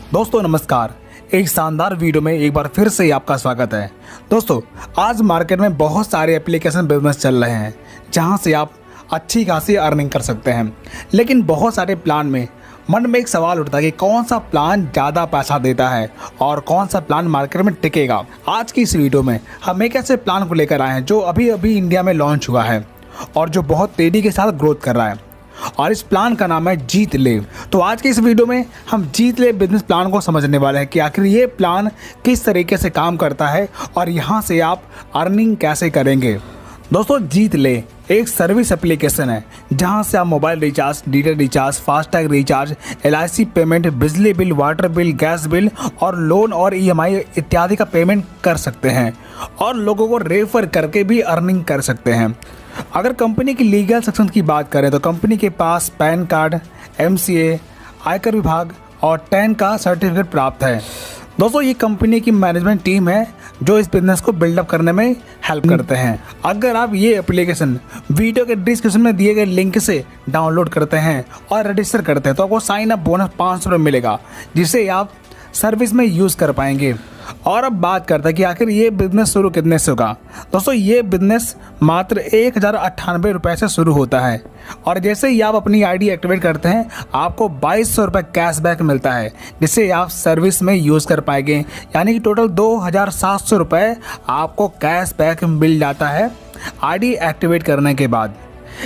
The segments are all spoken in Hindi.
दोस्तों नमस्कार। एक शानदार वीडियो में एक बार फिर से आपका स्वागत है। दोस्तों आज मार्केट में बहुत सारे एप्लीकेशन बिजनेस चल रहे हैं जहां से आप अच्छी खासी अर्निंग कर सकते हैं, लेकिन बहुत सारे प्लान में मन में एक सवाल उठता है कि कौन सा प्लान ज़्यादा पैसा देता है और कौन सा प्लान मार्केट में टिकेगा। आज की इस वीडियो में हम एक ऐसे प्लान को लेकर आए हैं जो अभी अभी इंडिया में लॉन्च हुआ है और जो बहुत तेज़ी के साथ ग्रोथ कर रहा है, और इस प्लान का नाम है जीत ले। तो आज के इस वीडियो में हम जीत ले बिजनेस प्लान को समझने वाले हैं कि आखिर ये प्लान किस तरीके से काम करता है और यहाँ से आप अर्निंग कैसे करेंगे। दोस्तों जीत ले एक सर्विस एप्लीकेशन है जहाँ से आप mobile recharge, data recharge, FASTag recharge, LIC payment, बिजली bill, water bill, gas bill और लोन और EMI इत्यादि का पेमेंट कर सकते हैं और लोगों को रेफर करके भी अर्निंग कर सकते हैं। अगर कंपनी की लीगल सेक्शन की बात करें तो कंपनी के पास पैन कार्ड, MCA, आयकर विभाग और 10 का सर्टिफिकेट प्राप्त है। दोस्तों ये कंपनी की मैनेजमेंट टीम है जो इस बिजनेस को बिल्डअप करने में हेल्प करते हैं। अगर आप ये एप्लीकेशन वीडियो के डिस्क्रिप्शन में दिए गए लिंक से डाउनलोड करते हैं और रजिस्टर करते हैं तो आपको साइन अप बोनस 500 रुपये मिलेगा, जिसे आप सर्विस में यूज़ कर पाएंगे। और अब बात करते हैं कि आखिर ये बिज़नेस शुरू कितने से होगा। दोस्तों ये बिज़नेस मात्र 1098 रुपये से शुरू होता है और जैसे ही आप अपनी ID एक्टिवेट करते हैं आपको 2200 रुपये कैशबैक मिलता है, जिसे आप सर्विस में यूज़ कर पाएंगे। यानी कि टोटल 2700 रुपये आपको कैशबैक मिल जाता है ID एक्टिवेट करने के बाद।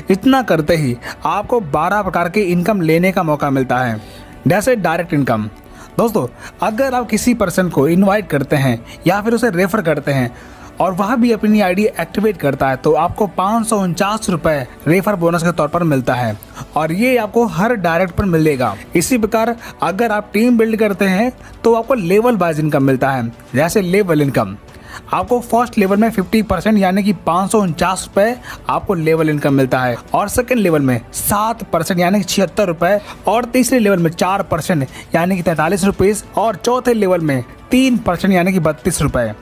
इतना करते ही आपको 12 प्रकार की इनकम लेने का मौका मिलता है, जैसे डायरेक्ट इनकम। दोस्तों अगर आप किसी पर्सन को इनवाइट करते हैं या फिर उसे रेफर करते हैं और वह भी अपनी ID एक्टिवेट करता है तो आपको 549 रुपये रेफर बोनस के तौर पर मिलता है और ये आपको हर डायरेक्ट पर मिलेगा। इसी प्रकार अगर आप टीम बिल्ड करते हैं तो आपको लेवल वाइज इनकम मिलता है। जैसे लेवल इनकम आपको फर्स्ट लेवल में 50% यानी कि 549 रुपये आपको लेवल इनकम मिलता है और सेकंड लेवल में 7% यानी कि 76 रुपये और तीसरे लेवल में 4% यानी कि 43 रुपीज़ और चौथे लेवल में 3% यानी कि 32 रुपये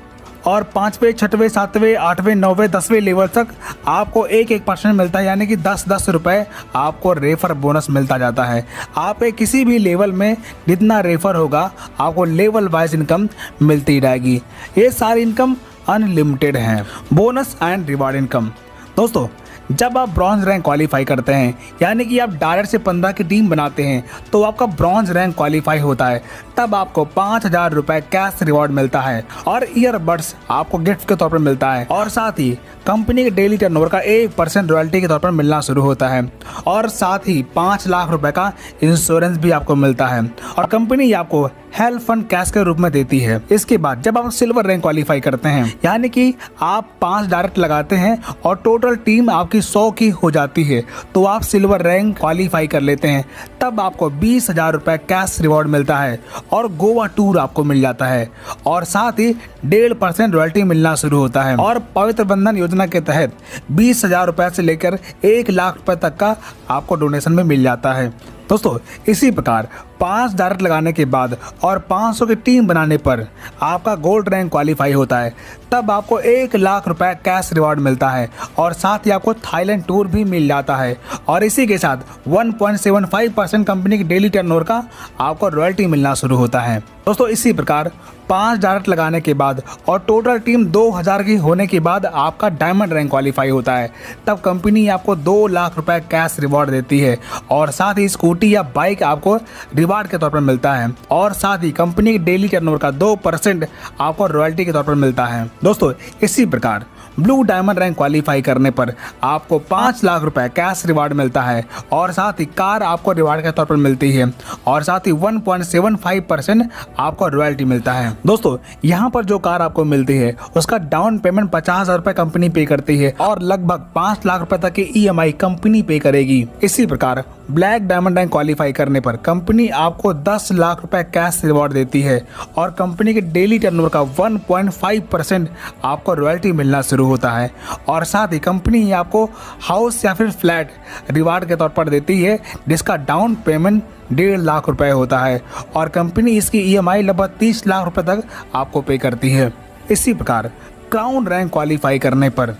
और 5वें, 6वें, 7वें, 8वें, 9वें, 10वें लेवल तक आपको 1% मिलता है, यानी कि 10 रुपये आपको रेफर बोनस मिलता जाता है। आप किसी भी लेवल में जितना रेफर होगा आपको लेवल वाइज इनकम मिलती रहेगी। ये सारी इनकम अनलिमिटेड हैं। Bonus and reward income. दोस्तों जब आप ब्रॉन्ज रैंक क्वालिफाई करते हैं यानी कि आप डायरेक्ट से 15 की टीम बनाते हैं तो आपका ब्रॉन्ज रैंक क्वालिफाई होता है, तब आपको 5000 रुपये कैश रिवॉर्ड मिलता है और ईयरबड्स आपको गिफ्ट के तौर पर मिलता है और साथ ही कंपनी के डेली टर्नओवर का 1% रॉयल्टी के तौर पर मिलना शुरू होता है और साथ ही 5 लाख रुपए का इंश्योरेंस भी आपको मिलता है और कंपनी आपको हेल्थ फंड कैश के रूप में देती है। इसके बाद जब आप सिल्वर रैंक क्वालिफाई करते हैं यानी कि आप 5 डायरेक्ट लगाते हैं और टोटल टीम आपकी 100 की हो जाती है तो आप सिल्वर रैंक क्वालिफाई कर लेते हैं, तब आपको 20,000 रुपये कैश रिवॉर्ड मिलता है और गोवा टूर आपको मिल जाता है और साथ ही 1.5% रॉयल्टी मिलना शुरू होता है और पवित्र बंधन योजना के तहत 20,000 रुपये से लेकर 1 लाख रुपये तक का आपको डोनेशन में मिल जाता है। दोस्तों इसी प्रकार 5 डायरेक्ट लगाने के बाद और 500 की टीम बनाने पर आपका गोल्ड रैंक क्वालिफाई होता है, तब आपको 1 लाख रुपए कैश रिवॉर्ड मिलता है और साथ ही आपको थाईलैंड टूर भी मिल जाता है और इसी के साथ 1.75% कंपनी की डेली टर्नओवर का आपको रॉयल्टी मिलना शुरू होता है। दोस्तों इसी प्रकार 5 डायरेक्ट लगाने के बाद और टोटल टीम 2000 की होने के बाद आपका डायमंड रैंक क्वालिफाई होता है, तब कंपनी आपको 2 लाख रुपए कैश रिवॉर्ड देती है और साथ ही स्कूटी या बाइक आपको रिवार्ड के तौर पर मिलता है और साथ ही कंपनी की डेली टर्नओवर का 2% आपको रॉयल्टी के तौर पर मिलता है। दोस्तों इसी प्रकार ब्लू डायमंड रैंक क्वालिफाई करने पर आपको 5 लाख रुपए कैश रिवार्ड मिलता है और साथ ही कार आपको रिवार्ड के तौर पर मिलती है और साथ ही 1.75% आपको रॉयल्टी मिलता है। दोस्तों यहाँ पर जो कार आपको मिलती है उसका डाउन पेमेंट 50,000 रुपये कंपनी पे करती है और लगभग 5 लाख रुपए तक की EMI कंपनी पे करेगी। इसी प्रकार ब्लैक डायमंड रैंक क्वालिफाई करने पर कंपनी आपको 10 लाख रुपए कैश रिवॉर्ड देती है और कंपनी के डेली टर्नओवर का 1.5% आपको रॉयल्टी मिलना शुरू होता है और साथ ही कंपनी आपको हाउस या फिर फ्लैट रिवार्ड के तौर पर देती है, जिसका डाउन पेमेंट 1.5 लाख रुपए होता है और कंपनी इसकी EMI लगभग 30 लाख रुपए तक आपको पे करती है। इसी प्रकार क्राउन रैंक क्वालिफाई करने पर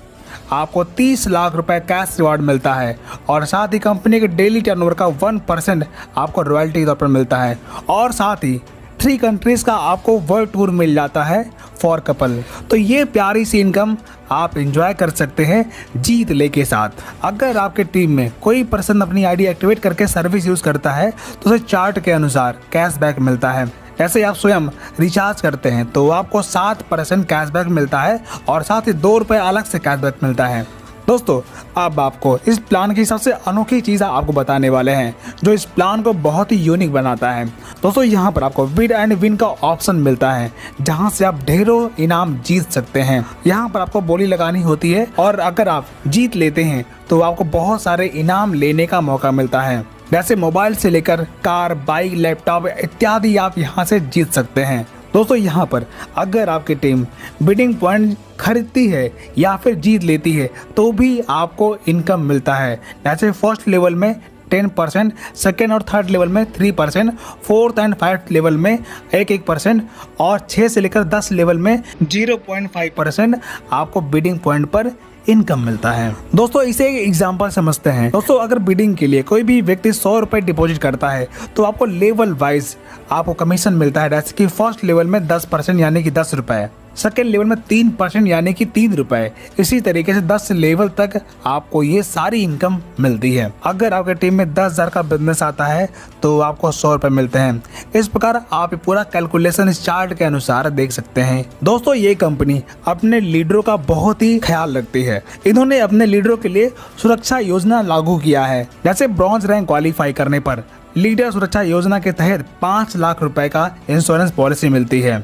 आपको 30 लाख रुपए कैश रिवॉर्ड मिलता है और साथ ही कंपनी के डेली टर्नओवर का 1% आपको रॉयल्टी के तौर पर मिलता है और साथ ही 3 कंट्रीज़ का आपको वर्ल्ड टूर मिल जाता है फॉर कपल। तो ये प्यारी सी इनकम आप एंजॉय कर सकते हैं जीत ले के साथ। अगर आपके टीम में कोई पर्सन अपनी आईडी एक्टिवेट करके सर्विस यूज़ करता है तो उसे चार्ट के अनुसार कैशबैक मिलता है। जैसे आप स्वयं रिचार्ज करते हैं तो आपको 7% कैशबैक मिलता है और साथ ही 2 रुपये अलग से कैशबैक मिलता है। दोस्तों, अब आपको इस प्लान की सबसे अनोखी चीज़ आपको बताने वाले हैं जो इस प्लान को बहुत ही यूनिक बनाता है। दोस्तों, यहाँ पर आपको विड एंड विन का ऑप्शन मिलता है जहाँ से आप ढेरों इनाम जीत सकते हैं। यहाँ पर आपको बोली लगानी होती है और अगर आप जीत लेते हैं तो आपको बहुत सारे इनाम लेने का मौका मिलता है। जैसे मोबाइल से लेकर कार, बाइक, लैपटॉप इत्यादि आप यहाँ से जीत सकते हैं। दोस्तों, यहाँ पर अगर आपकी टीम बिडिंग पॉइंट खरीदती है या फिर जीत लेती है तो भी आपको इनकम मिलता है। जैसे फर्स्ट लेवल में 10%, सेकेंड और थर्ड लेवल में 3%, फोर्थ एंड 5th लेवल में 1% और 6 से लेकर 10 लेवल में 0.5% आपको बिडिंग पॉइंट पर इनकम मिलता है। दोस्तों, इसे एक एग्जांपल समझते हैं। दोस्तों, अगर बिडिंग के लिए कोई भी व्यक्ति 100 रुपये डिपॉजिट करता है तो आपको लेवल वाइज आपको कमीशन मिलता है। जैसे कि फर्स्ट लेवल में 10% यानी कि 10 रुपये, सेकेंड लेवल में 3% यानी कि 3 रुपये, इसी तरीके से 10 लेवल तक आपको ये सारी इनकम मिलती है। अगर आपके टीम में 10,000 का बिजनेस आता है तो आपको 100 रुपये मिलते हैं। इस प्रकार आप पूरा कैलकुलेशन इस चार्ट के अनुसार देख सकते हैं। दोस्तों, ये कंपनी अपने लीडरों का बहुत ही ख्याल रखती है। इन्होंने अपने लीडरों के लिए सुरक्षा योजना लागू किया है। जैसे ब्रॉन्ज रैंक क्वालिफाई करने पर लीडर सुरक्षा योजना के तहत 5 लाख रुपए का इंश्योरेंस पॉलिसी मिलती है।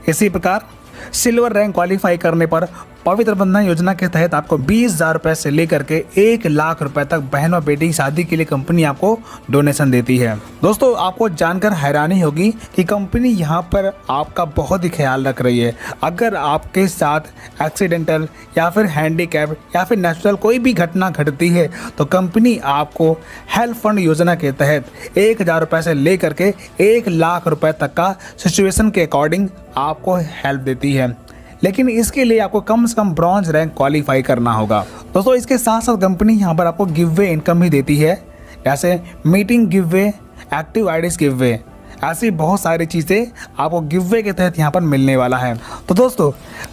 इसी प्रकार सिल्वर रैंक क्वालिफाई करने पर पवित्र बंधन योजना के तहत आपको 20,000 रुपये से लेकर के 1 लाख रुपए तक बहन और बेटी की शादी के लिए कंपनी आपको डोनेशन देती है। दोस्तों, आपको जानकर हैरानी होगी कि कंपनी यहाँ पर आपका बहुत ही ख्याल रख रही है। अगर आपके साथ एक्सीडेंटल या फिर हैंडीकैप या फिर नेचुरल कोई भी घटना घटती है तो कंपनी आपको हेल्थ फंड योजना के तहत 1,000 रुपये से लेकर के 1 लाख रुपए तक का सिचुएशन के अकॉर्डिंग आपको हेल्प देती है। लेकिन इसके लिए आपको कम से कम ब्रॉन्ज रैंक क्वालिफाई करना होगा। दोस्तों, इसके साथ साथ कंपनी यहाँ पर आपको गिव वे इनकम भी देती है। जैसे meeting give way, active ideas give way, ऐसी बहुत सारी चीज़ें आपको गिव वे के तहत यहाँ पर मिलने वाला है। तो दोस्तों,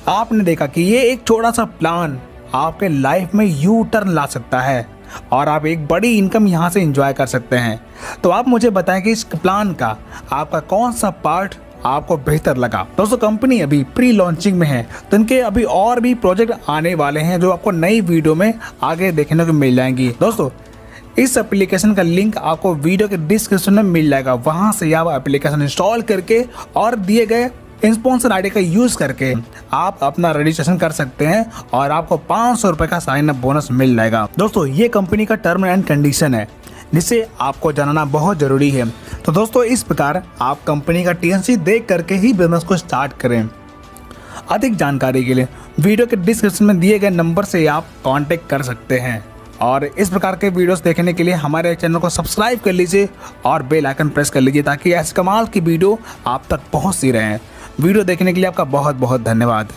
आपने देखा कि ये एक छोटा सा प्लान आपके लाइफ में यू टर्न ला सकता है और आप एक बड़ी इनकम यहाँ से एंजॉय कर सकते हैं। तो आप मुझे बताएं कि इस प्लान का आपका कौन सा पार्ट आपको बेहतर लगा। दोस्तों, कंपनी अभी प्री लॉन्चिंग में है तो इनके अभी और भी प्रोजेक्ट आने वाले हैं जो आपको नई वीडियो में आगे देखने को मिल जाएंगी। दोस्तों, इस एप्लीकेशन का लिंक आपको वीडियो के डिस्क्रिप्शन में मिल जाएगा। वहां से आप एप्लीकेशन इंस्टॉल करके और दिए गए स्पॉन्सर आईडी का यूज करके आप अपना रजिस्ट्रेशन कर सकते हैं और आपको 500 रुपये का साइन अप बोनस मिल जाएगा। दोस्तों, ये कंपनी का टर्म एंड कंडीशन है जिसे आपको जानना बहुत जरूरी है। तो दोस्तों, इस प्रकार आप कंपनी का टीएनसी देख करके ही बिजनेस को स्टार्ट करें। अधिक जानकारी के लिए वीडियो के डिस्क्रिप्शन में दिए गए नंबर से आप कांटेक्ट कर सकते हैं और इस प्रकार के वीडियोस देखने के लिए हमारे चैनल को सब्सक्राइब कर लीजिए और बेल आइकन प्रेस कर लीजिए ताकि ऐसे कमाल की वीडियो आप तक पहुंचती रहें। वीडियो देखने के लिए आपका बहुत बहुत धन्यवाद।